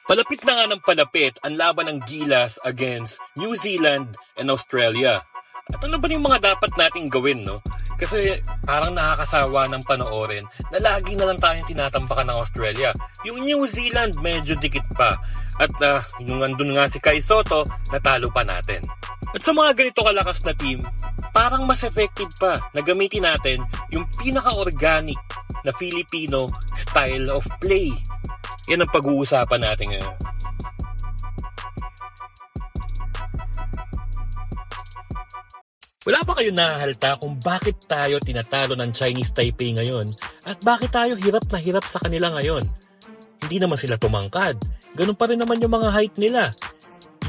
Palapit na nga ng palapit ang laban ng Gilas against New Zealand and Australia. At ano ba yung mga dapat nating gawin, no? Kasi parang nakakasawa ng panoorin na lagi na lang tayong tinatambakan ng Australia. Yung New Zealand medyo dikit pa. At yung andun nga si Kai Sotto, natalo pa natin. At sa mga ganito kalakas na team, parang mas effective pa na gamitin natin yung pinaka-organic na Filipino style of play. Yan ang pag-uusapan natin ngayon. Wala ba kayo nahahalta kung bakit tayo tinatalo ng Chinese Taipei ngayon at bakit tayo hirap na hirap sa kanila ngayon? Hindi naman sila tumangkad. Ganun pa rin naman yung mga height nila.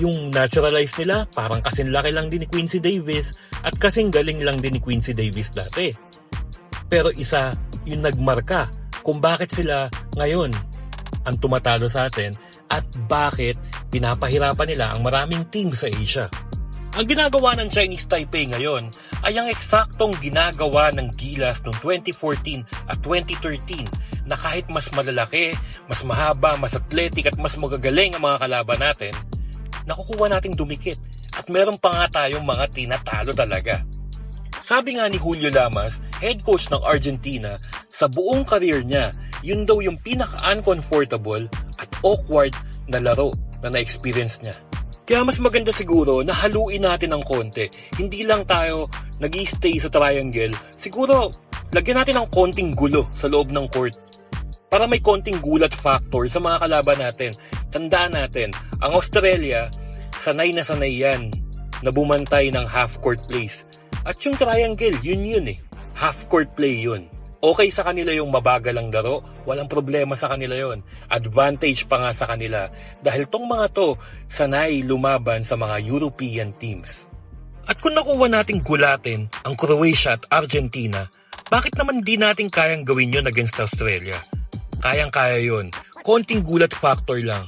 Yung naturalize nila, parang kasing laki lang din ni Quincy Davis at kasing galing lang din ni Quincy Davis dati. Pero isa yung nagmarka kung bakit sila ngayon ang tumatalo sa atin at bakit pinapahirapan nila ang maraming team sa Asia. Ang ginagawa ng Chinese Taipei ngayon ay ang eksaktong ginagawa ng Gilas noong 2014 at 2013 na kahit mas malalaki, mas mahaba, mas athletic at mas magagaling ang mga kalaban natin, nakukuha nating dumikit at meron pa nga tayong mga tinatalo talaga. Sabi nga ni Julio Lamas, head coach ng Argentina, sa buong career niya, yun daw yung pinaka-uncomfortable at awkward na laro na na-experience niya. Kaya mas maganda siguro na haluin natin ng konti. Hindi lang tayo nag-i-stay sa triangle. Siguro, lagyan natin ng konting gulo sa loob ng court. Para may konting gulat factor sa mga kalaban natin. Tandaan natin, ang Australia, sanay na sanay yan na bumantay ng half-court plays. At yung triangle, yun eh. Half-court play yun. Okay sa kanila yung mabagal ang laro, walang problema sa kanila yon. Advantage pa nga sa kanila dahil tong mga to sanay lumaban sa mga European teams. At kung nakuha nating gulatin ang Croatia at Argentina, bakit naman di natin kayang gawin yon against Australia? Kayang-kaya yon. Konting gulat factor lang.